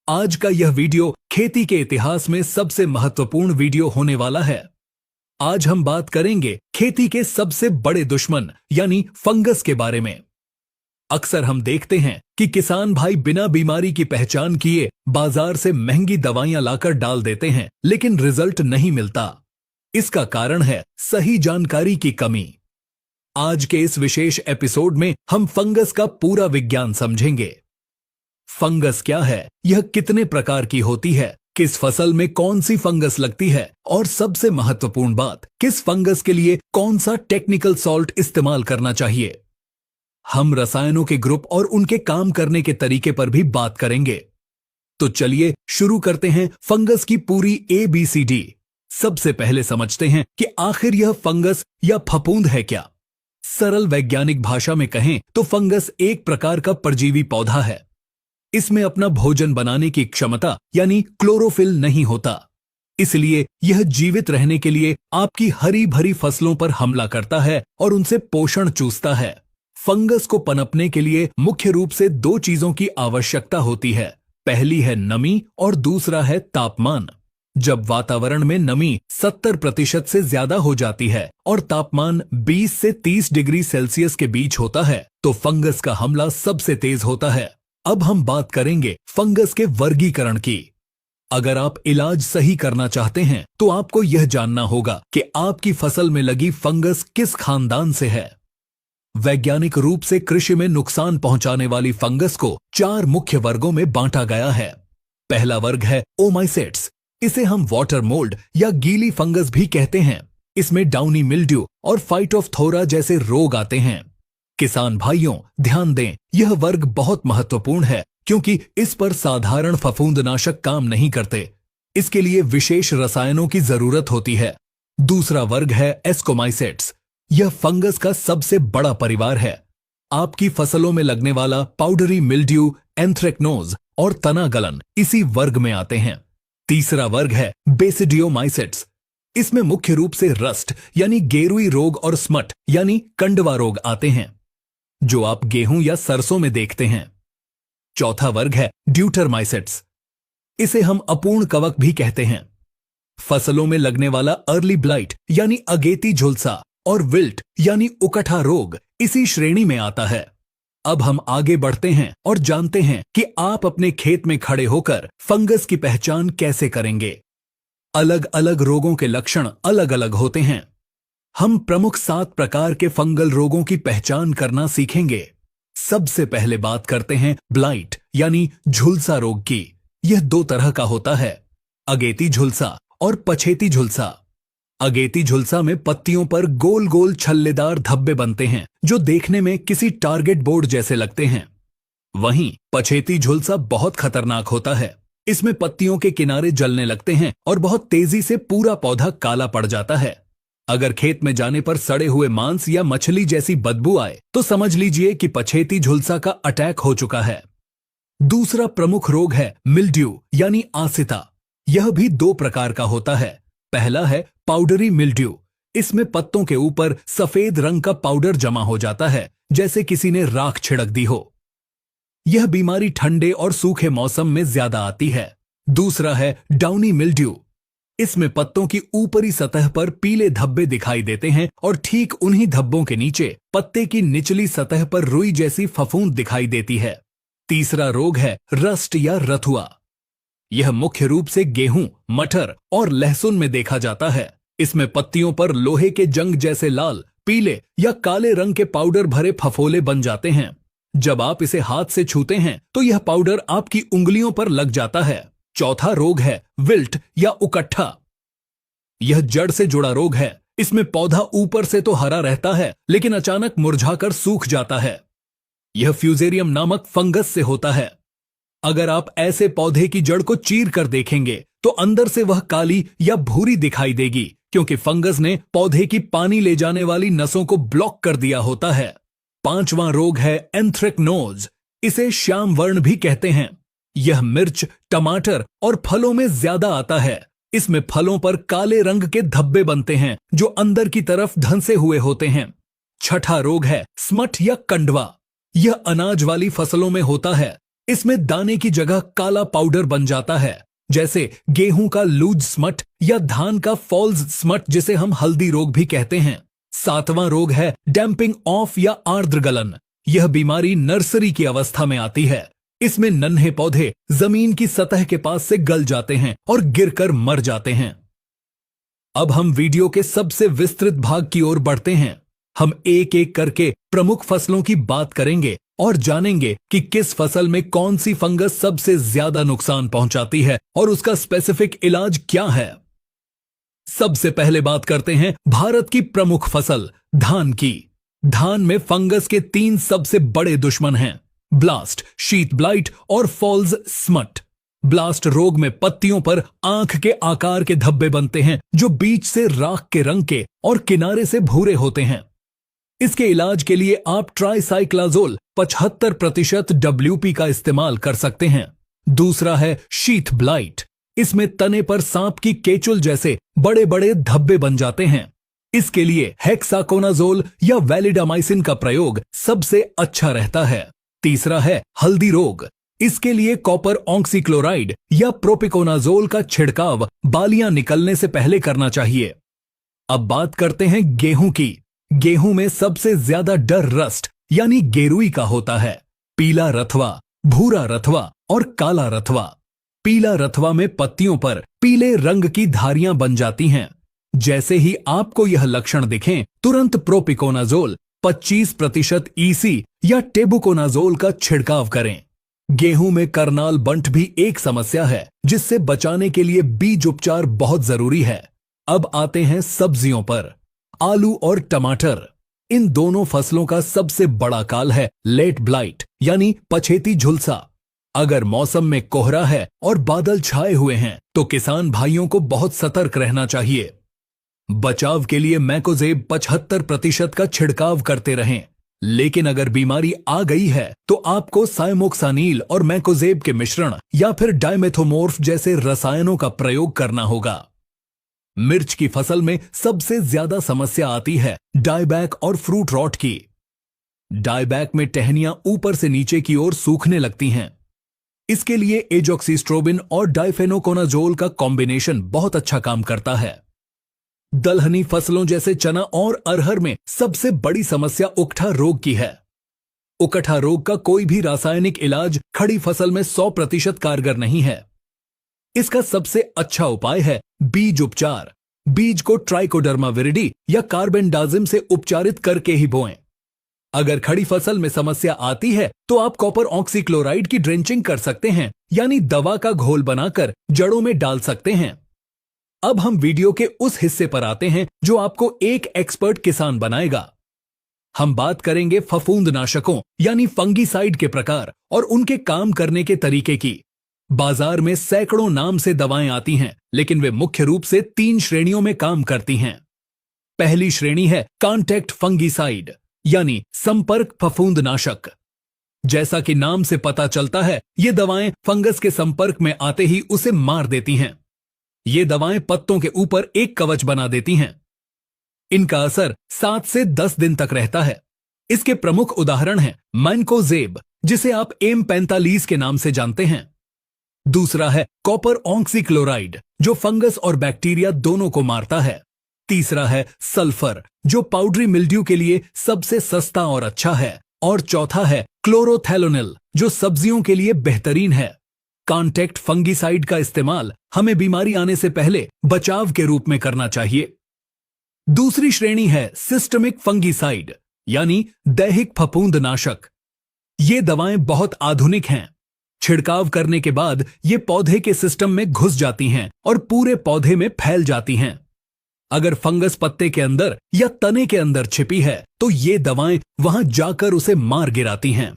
आज का यह वीडियो खेती के इतिहास में सबसे महत्वपूर्ण वीडियो होने वाला है। आज हम बात करेंगे खेती के सबसे बड़े दुश्मन यानी फंगस के बारे में। अक्सर हम देखते हैं कि किसान भाई बिना बीमारी की पहचान किए बाजार से महंगी दवाइयां लाकर डाल देते हैं, लेकिन रिजल्ट नहीं मिलता। इसका कारण है सही जानकारी की कमी। आज के इस विशेष एपिसोड में हम फंगस का पूरा विज्ञान समझेंगे। फंगस क्या है, यह कितने प्रकार की होती है, किस फसल में कौन सी फंगस लगती है और सबसे महत्वपूर्ण बात, किस फंगस के लिए कौन सा टेक्निकल सॉल्ट इस्तेमाल करना चाहिए। हम रसायनों के ग्रुप और उनके काम करने के तरीके पर भी बात करेंगे। तो चलिए शुरू करते हैं फंगस की पूरी ABCD। सबसे पहले समझते हैं कि आखिर यह फंगस या फफूंद है क्या। सरल वैज्ञानिक भाषा में कहें तो फंगस एक प्रकार का परजीवी पौधा है। इसमें अपना भोजन बनाने की क्षमता यानी क्लोरोफिल नहीं होता, इसलिए यह जीवित रहने के लिए आपकी हरी भरी फसलों पर हमला करता है और उनसे पोषण चूसता है। फंगस को पनपने के लिए मुख्य रूप से दो चीजों की आवश्यकता होती है। पहली है नमी और दूसरा है तापमान। जब वातावरण में नमी 70% से ज्यादा हो जाती है और तापमान 20 से 30 डिग्री सेल्सियस के बीच होता है तो फंगस का हमला सबसे तेज होता है। अब हम बात करेंगे फंगस के वर्गीकरण की। अगर आप इलाज सही करना चाहते हैं तो आपको यह जानना होगा कि आपकी फसल में लगी फंगस किस खानदान से है। वैज्ञानिक रूप से कृषि में नुकसान पहुंचाने वाली फंगस को 4 मुख्य वर्गों में बांटा गया है। पहला वर्ग है ओमाइसेट्स। इसे हम वाटर मोल्ड या गीली फंगस भी कहते हैं। इसमें डाउनी मिल्ड्यू और फाइटोफथोरा जैसे रोग आते हैं। किसान भाइयों ध्यान दें, यह वर्ग बहुत महत्वपूर्ण है क्योंकि इस पर साधारण फफूंदनाशक काम नहीं करते। इसके लिए विशेष रसायनों की जरूरत होती है। दूसरा वर्ग है एस्कोमाइसेट्स। यह फंगस का सबसे बड़ा परिवार है। आपकी फसलों में लगने वाला पाउडरी मिल्ड्यू, एंथ्रेक्नोज और तना गलन इसी वर्ग में आते हैं। तीसरा वर्ग है बेसिडियोमाइसेट्स। इसमें मुख्य रूप से रस्ट यानी गेरुई रोग और स्मट यानी कंडवा रोग आते हैं, जो आप गेहूं या सरसों में देखते हैं। चौथा वर्ग है ड्यूटरमाइसेट्स। इसे हम अपूर्ण कवक भी कहते हैं। फसलों में लगने वाला अर्ली ब्लाइट यानी अगेती झुलसा और विल्ट यानी उकठा रोग इसी श्रेणी में आता है। अब हम आगे बढ़ते हैं और जानते हैं कि आप अपने खेत में खड़े होकर फंगस की पहचान कैसे करेंगे। अलग अलग रोगों के लक्षण अलग अलग होते हैं। हम प्रमुख 7 प्रकार के फंगल रोगों की पहचान करना सीखेंगे। सबसे पहले बात करते हैं ब्लाइट यानी झुलसा रोग की। यह 2 तरह का होता है, अगेती झुलसा और पछेती झुलसा। अगेती झुलसा में पत्तियों पर गोल गोल छल्लेदार धब्बे बनते हैं जो देखने में किसी टारगेट बोर्ड जैसे लगते हैं। वहीं पछेती झुलसा बहुत खतरनाक होता है। इसमें पत्तियों के किनारे जलने लगते हैं और बहुत तेजी से पूरा पौधा काला पड़ जाता है। अगर खेत में जाने पर सड़े हुए मांस या मछली जैसी बदबू आए तो समझ लीजिए कि पछेती झुलसा का अटैक हो चुका है। दूसरा प्रमुख रोग है मिल्ड्यू यानी आसिता। यह भी 2 प्रकार का होता है। पहला है पाउडरी मिल्ड्यू। इसमें पत्तों के ऊपर सफेद रंग का पाउडर जमा हो जाता है, जैसे किसी ने राख छिड़क दी हो। यह बीमारी ठंडे और सूखे मौसम में ज्यादा आती है। दूसरा है डाउनी मिल्ड्यू। इसमें पत्तों की ऊपरी सतह पर पीले धब्बे दिखाई देते हैं और ठीक उन्हीं धब्बों के नीचे पत्ते की निचली सतह पर रुई जैसी फफूंद दिखाई देती है। तीसरा रोग है रस्ट या रथुआ। यह मुख्य रूप से गेहूं, मटर और लहसुन में देखा जाता है। इसमें पत्तियों पर लोहे के जंग जैसे लाल, पीले या काले रंग के पाउडर भरे फफोले बन जाते हैं। जब आप इसे हाथ से छूते हैं तो यह पाउडर आपकी उंगलियों पर लग जाता है। चौथा रोग है विल्ट या उकट्ठा। यह जड़ से जुड़ा रोग है। इसमें पौधा ऊपर से तो हरा रहता है, लेकिन अचानक मुरझाकर सूख जाता है। यह फ्यूजेरियम नामक फंगस से होता है। अगर आप ऐसे पौधे की जड़ को चीर कर देखेंगे तो अंदर से वह काली या भूरी दिखाई देगी, क्योंकि फंगस ने पौधे की पानी ले जाने वाली नसों को ब्लॉक कर दिया होता है। 5वां रोग है एंथ्रेक्नोज। इसे श्याम वर्ण भी कहते हैं। यह मिर्च, टमाटर और फलों में ज्यादा आता है। इसमें फलों पर काले रंग के धब्बे बनते हैं जो अंदर की तरफ धंसे हुए होते हैं। 6ठा रोग है स्मट या कंडवा। यह अनाज वाली फसलों में होता है। इसमें दाने की जगह काला पाउडर बन जाता है, जैसे गेहूं का लूज स्मट या धान का फॉल्स स्मट, जिसे हम हल्दी रोग भी कहते हैं। 7वां रोग है डैम्पिंग ऑफ या आर्द्र गलन। यह बीमारी नर्सरी की अवस्था में आती है। इसमें नन्हे पौधे जमीन की सतह के पास से गल जाते हैं और गिरकर मर जाते हैं। अब हम वीडियो के सबसे विस्तृत भाग की ओर बढ़ते हैं। हम एक एक करके प्रमुख फसलों की बात करेंगे और जानेंगे कि किस फसल में कौन सी फंगस सबसे ज्यादा नुकसान पहुंचाती है और उसका स्पेसिफिक इलाज क्या है। सबसे पहले बात करते हैं भारत की प्रमुख फसल धान की। धान में फंगस के 3 सबसे बड़े दुश्मन हैं, ब्लास्ट, शीत ब्लाइट और फॉल्स स्मट। ब्लास्ट रोग में पत्तियों पर आंख के आकार के धब्बे बनते हैं जो बीच से राख के रंग के और किनारे से भूरे होते हैं। इसके इलाज के लिए आप ट्राइसाइक्लाजोल 75% WP का इस्तेमाल कर सकते हैं। दूसरा है शीथ ब्लाइट। इसमें तने पर सांप की केचुल जैसे बड़े बड़े धब्बे बन जाते हैं। इसके लिए हेक्साकोनाजोल या वैलिडामाइसिन का प्रयोग सबसे अच्छा रहता है। तीसरा है हल्दी रोग। इसके लिए कॉपर ऑक्सीक्लोराइड या प्रोपिकोनाजोल का छिड़काव बालियां निकलने से पहले करना चाहिए। अब बात करते हैं गेहूं की। गेहूं में सबसे ज्यादा डर रस्ट यानी गेरुई का होता है। पीला रथवा, भूरा रथवा और काला रथवा। पीला रथवा में पत्तियों पर पीले रंग की धारियां बन जाती हैं। जैसे ही आपको यह लक्षण दिखें, तुरंत प्रोपिकोनाजोल 25% EC या टेबुकोनाजोल का छिड़काव करें। गेहूं में करनाल बंट भी एक समस्या है, जिससे बचाने के लिए बीज उपचार बहुत जरूरी है। अब आते हैं सब्जियों पर। आलू और टमाटर, इन दोनों फसलों का सबसे बड़ा काल है लेट ब्लाइट यानी पछेती झुलसा। अगर मौसम में कोहरा है और बादल छाए हुए हैं तो किसान भाइयों को बहुत सतर्क रहना चाहिए। बचाव के लिए मैकोजेब 75% का छिड़काव करते रहें। लेकिन अगर बीमारी आ गई है तो आपको साइमोक्सानिल और मैकोजेब के मिश्रण या फिर डाइमेथोमोर्फ जैसे रसायनों का प्रयोग करना होगा। मिर्च की फसल में सबसे ज्यादा समस्या आती है डाइबैक और फ्रूट रॉट की। डाइबैक में टहनियां ऊपर से नीचे की ओर सूखने लगती हैं। इसके लिए एजोक्सिस्ट्रोबिन और डाइफेनोकोनाजोल का कॉम्बिनेशन बहुत अच्छा काम करता है। दलहनी फसलों जैसे चना और अरहर में सबसे बड़ी समस्या उकठा रोग की है। उकठा रोग का कोई भी रासायनिक इलाज खड़ी फसल में 100% कारगर नहीं है। इसका सबसे अच्छा उपाय है बीज उपचार। बीज को ट्राइकोडर्मा विरिडी या कार्बेंडाजिम से उपचारित करके ही बोएं। अगर खड़ी फसल में समस्या आती है तो आप कॉपर ऑक्सीक्लोराइड की ड्रेंचिंग कर सकते हैं, यानी दवा का घोल बनाकर जड़ों में डाल सकते हैं। अब हम वीडियो के उस हिस्से पर आते हैं जो आपको एक एक्सपर्ट किसान बनाएगा। हम बात करेंगे फफूंदनाशकों यानी फंगीसाइड के प्रकार और उनके काम करने के तरीके की। बाजार में सैकड़ों नाम से दवाएं आती हैं, लेकिन वे मुख्य रूप से 3 श्रेणियों में काम करती हैं। पहली श्रेणी है कॉन्टैक्ट फंगीसाइड यानी संपर्क फफूंदनाशक। जैसा कि नाम से पता चलता है, ये दवाएं फंगस के संपर्क में आते ही उसे मार देती हैं। ये दवाएं पत्तों के ऊपर एक कवच बना देती हैं। इनका असर 7 से 10 दिन तक रहता है। इसके प्रमुख उदाहरण हैं मैनकोजेब, जिसे आप M45 के नाम से जानते हैं। दूसरा है कॉपर ऑक्सीक्लोराइड, जो फंगस और बैक्टीरिया दोनों को मारता है। तीसरा है सल्फर, जो पाउडरी मिल्ड्यू के लिए सबसे सस्ता और अच्छा है। और चौथा है क्लोरोथैलोनिल, जो सब्जियों के लिए बेहतरीन है। कॉन्टैक्ट फंगीसाइड का इस्तेमाल हमें बीमारी आने से पहले बचाव के रूप में करना चाहिए। दूसरी श्रेणी है सिस्टमिक फंगीसाइड यानी दैहिक फफूंदनाशक। ये दवाएं बहुत आधुनिक हैं। छिड़काव करने के बाद ये पौधे के सिस्टम में घुस जाती हैं और पूरे पौधे में फैल जाती हैं। अगर फंगस पत्ते के अंदर या तने के अंदर छिपी है तो ये दवाएं वहां जाकर उसे मार गिराती हैं।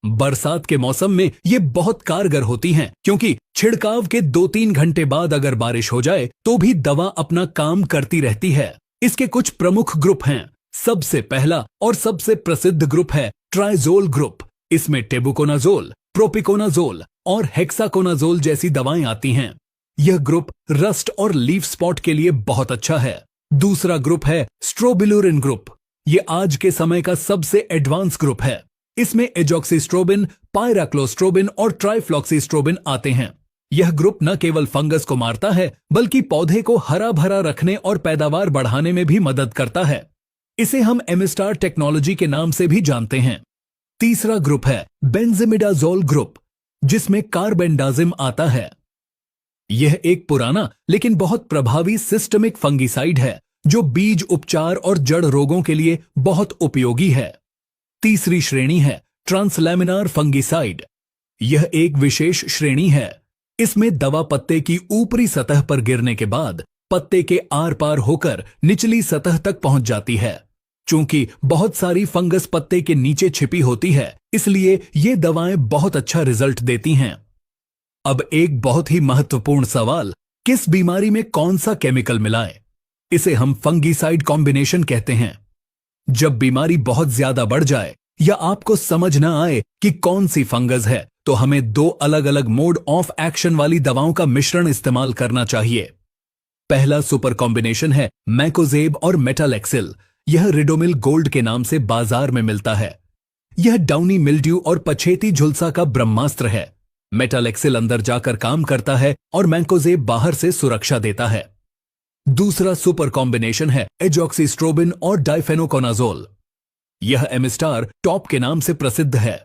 बरसात के मौसम में ये बहुत कारगर होती हैं, क्योंकि छिड़काव के 2-3 घंटे बाद अगर बारिश हो जाए तो भी दवा अपना काम करती रहती है। इसके कुछ प्रमुख ग्रुप हैं। सबसे पहला और सबसे प्रसिद्ध ग्रुप है ट्राइजोल ग्रुप। इसमें टेबुकोनाजोल, प्रोपिकोनाजोल और हेक्साकोनाजोल जैसी दवाएं आती हैं। यह ग्रुप रस्ट और लीफ स्पॉट के लिए बहुत अच्छा है। दूसरा ग्रुप है स्ट्रोबिलुरिन ग्रुप। यह आज के समय का सबसे एडवांस ग्रुप है। इसमें एजॉक्सीस्ट्रोबिन, पायराक्लोस्ट्रोबिन और ट्राइफ्लॉक्सीस्ट्रोबिन आते हैं। यह ग्रुप न केवल फंगस को मारता है बल्कि पौधे को हरा भरा रखने और पैदावार बढ़ाने में भी मदद करता है। इसे हम एमिस्टार टेक्नोलॉजी के नाम से भी जानते हैं। तीसरा ग्रुप है बेंजिमिडाजोल ग्रुप, जिसमें कार्बेंडाजिम आता है। यह एक पुराना लेकिन बहुत प्रभावी सिस्टमिक फंगिसाइड है जो बीज उपचार और जड़ रोगों के लिए बहुत उपयोगी है। तीसरी श्रेणी है ट्रांसलैमिनार फंगिसाइड। यह एक विशेष श्रेणी है। इसमें दवा पत्ते की ऊपरी सतह पर गिरने के बाद पत्ते के आर पार होकर निचली सतह तक पहुंच जाती है। चूंकि बहुत सारी फंगस पत्ते के नीचे छिपी होती है, इसलिए ये दवाएं बहुत अच्छा रिजल्ट देती हैं। अब एक बहुत ही महत्वपूर्ण सवाल, किस बीमारी में कौन सा केमिकल मिलाएं? इसे हम फंगिसाइड कॉम्बिनेशन कहते हैं। जब बीमारी बहुत ज्यादा बढ़ जाए या आपको समझ न आए कि कौन सी फंगस है, तो हमें दो अलग अलग मोड ऑफ एक्शन वाली दवाओं का मिश्रण इस्तेमाल करना चाहिए। पहला सुपर कॉम्बिनेशन है मैकोजेब और मेटालेक्सिल। यह रिडोमिल गोल्ड के नाम से बाजार में मिलता है। यह डाउनी मिल्ड्यू और पछेती झुलसा का ब्रह्मास्त्र है। मेटालेक्सिल अंदर जाकर काम करता है और मैकोजेब बाहर से सुरक्षा देता है। दूसरा सुपर कॉम्बिनेशन है एजॉक्सीस्ट्रोबिन और डाइफेनोकोनाजोल। यह एमिस्टार टॉप के नाम से प्रसिद्ध है।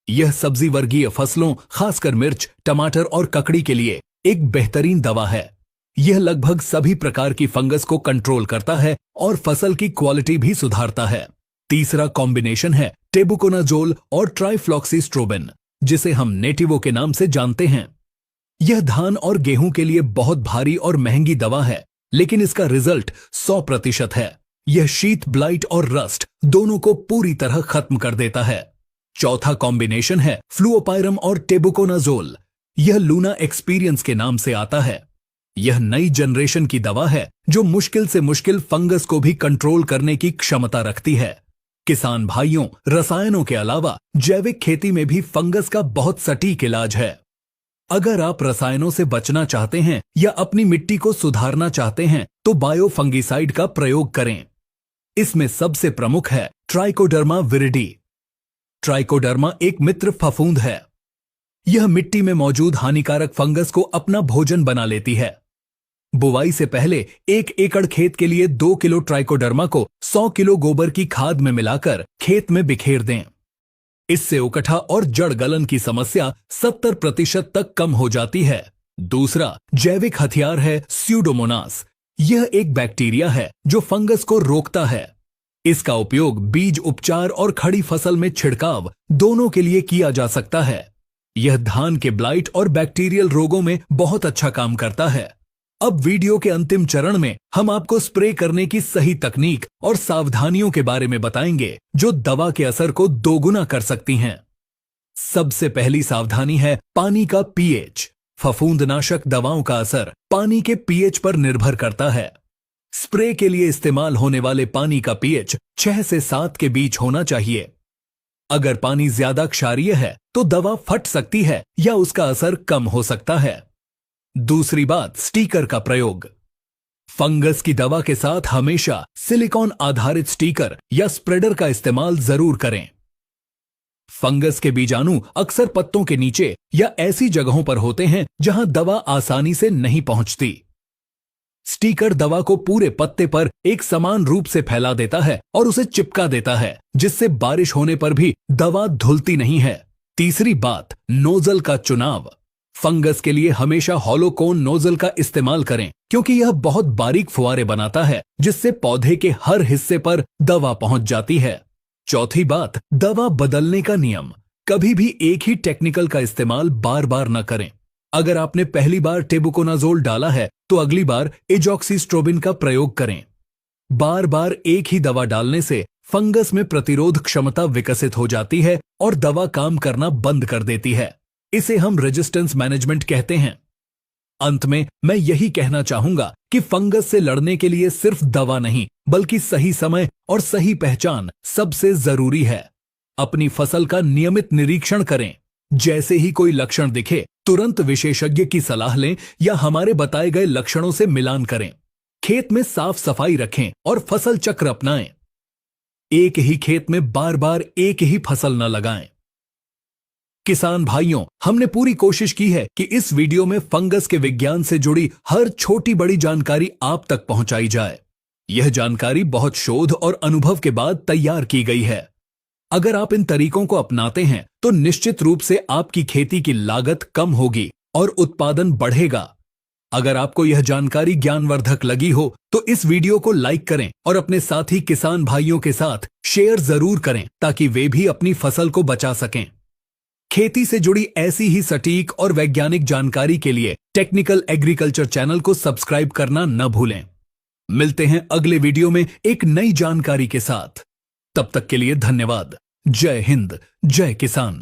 यह सब्जी वर्गीय फसलों, खासकर मिर्च, टमाटर और ककड़ी के लिए एक बेहतरीन दवा है। यह लगभग सभी प्रकार की फंगस को कंट्रोल करता है और फसल की क्वालिटी भी सुधारता है। तीसरा कॉम्बिनेशन है टेबुकोनाजोल और ट्राइफ्लॉक्सीस्ट्रोबिन, जिसे हम नेटिवो के नाम से जानते हैं। यह धान और गेहूं के लिए बहुत भारी और महंगी दवा है, लेकिन इसका रिजल्ट 100% है। यह शीत ब्लाइट और रस्ट दोनों को पूरी तरह खत्म कर देता है। चौथा कॉम्बिनेशन है फ्लुओपाइरम और टेबुकोनाजोल। यह लूना एक्सपीरियंस के नाम से आता है। यह नई जनरेशन की दवा है जो मुश्किल से मुश्किल फंगस को भी कंट्रोल करने की क्षमता रखती है। किसान भाइयों, रसायनों के अलावा जैविक खेती में भी फंगस का बहुत सटीक इलाज है। अगर आप रसायनों से बचना चाहते हैं या अपनी मिट्टी को सुधारना चाहते हैं, तो बायो फंगिसाइड का प्रयोग करें। इसमें सबसे प्रमुख है ट्राइकोडर्मा विरिडी। ट्राइकोडर्मा एक मित्र फफूंद है। यह मिट्टी में मौजूद हानिकारक फंगस को अपना भोजन बना लेती है। बुवाई से पहले 1 एकड़ खेत के लिए 2 किलो ट्राइकोडर्मा को 100 किलो गोबर की खाद में मिलाकर खेत में बिखेर दें। इससे उकठा और जड़ गलन की समस्या 70% तक कम हो जाती है। दूसरा जैविक हथियार है स्यूडोमोनास। यह एक बैक्टीरिया है जो फंगस को रोकता है। इसका उपयोग बीज उपचार और खड़ी फसल में छिड़काव दोनों के लिए किया जा सकता है। यह धान के ब्लाइट और बैक्टीरियल रोगों में बहुत अच्छा काम करता है। अब वीडियो के अंतिम चरण में हम आपको स्प्रे करने की सही तकनीक और सावधानियों के बारे में बताएंगे जो दवा के असर को दोगुना कर सकती हैं। सबसे पहली सावधानी है पानी का पीएच। फफूंदनाशक दवाओं का असर पानी के पीएच पर निर्भर करता है। स्प्रे के लिए इस्तेमाल होने वाले पानी का पीएच 6 से 7 के बीच होना चाहिए। अगर पानी ज्यादा क्षारीय है तो दवा फट सकती है या उसका असर कम हो सकता है। दूसरी बात, स्टिकर का प्रयोग। फंगस की दवा के साथ हमेशा सिलिकॉन आधारित स्टिकर या स्प्रेडर का इस्तेमाल जरूर करें। फंगस के बीजाणु अक्सर पत्तों के नीचे या ऐसी जगहों पर होते हैं जहां दवा आसानी से नहीं पहुंचती। स्टिकर दवा को पूरे पत्ते पर एक समान रूप से फैला देता है और उसे चिपका देता है, जिससे बारिश होने पर भी दवा धुलती नहीं है। तीसरी बात, नोजल का चुनाव। फंगस के लिए हमेशा हॉलो कोन नोजल का इस्तेमाल करें, क्योंकि यह बहुत बारीक फुहारे बनाता है जिससे पौधे के हर हिस्से पर दवा पहुंच जाती है। चौथी बात, दवा बदलने का नियम। कभी भी एक ही टेक्निकल का इस्तेमाल बार बार न करें। अगर आपने पहली बार टेबुकोनाजोल डाला है तो अगली बार एजॉक्सीस्ट्रोबिन का प्रयोग करें। बार बार एक ही दवा डालने से फंगस में प्रतिरोध क्षमता विकसित हो जाती है और दवा काम करना बंद कर देती है। इसे हम रेजिस्टेंस मैनेजमेंट कहते हैं। अंत में मैं यही कहना चाहूंगा कि फंगस से लड़ने के लिए सिर्फ दवा नहीं, बल्कि सही समय और सही पहचान सबसे जरूरी है। अपनी फसल का नियमित निरीक्षण करें। जैसे ही कोई लक्षण दिखे, तुरंत विशेषज्ञ की सलाह लें या हमारे बताए गए लक्षणों से मिलान करें। खेत में साफ सफाई रखें और फसल चक्र अपनाएं। एक ही खेत में बार बार एक ही फसल न लगाएं। किसान भाइयों, हमने पूरी कोशिश की है कि इस वीडियो में फंगस के विज्ञान से जुड़ी हर छोटी बड़ी जानकारी आप तक पहुंचाई जाए। यह जानकारी बहुत शोध और अनुभव के बाद तैयार की गई है। अगर आप इन तरीकों को अपनाते हैं तो निश्चित रूप से आपकी खेती की लागत कम होगी और उत्पादन बढ़ेगा। अगर आपको यह जानकारी ज्ञानवर्धक लगी हो तो इस वीडियो को लाइक करें और अपने साथी किसान भाइयों के साथ शेयर जरूर करें ताकि वे भी अपनी फसल को बचा सकें। खेती से जुड़ी ऐसी ही सटीक और वैज्ञानिक जानकारी के लिए टेक्निकल एग्रीकल्चर चैनल को सब्सक्राइब करना न भूलें। मिलते हैं अगले वीडियो में एक नई जानकारी के साथ। तब तक के लिए धन्यवाद। जय हिंद, जय किसान।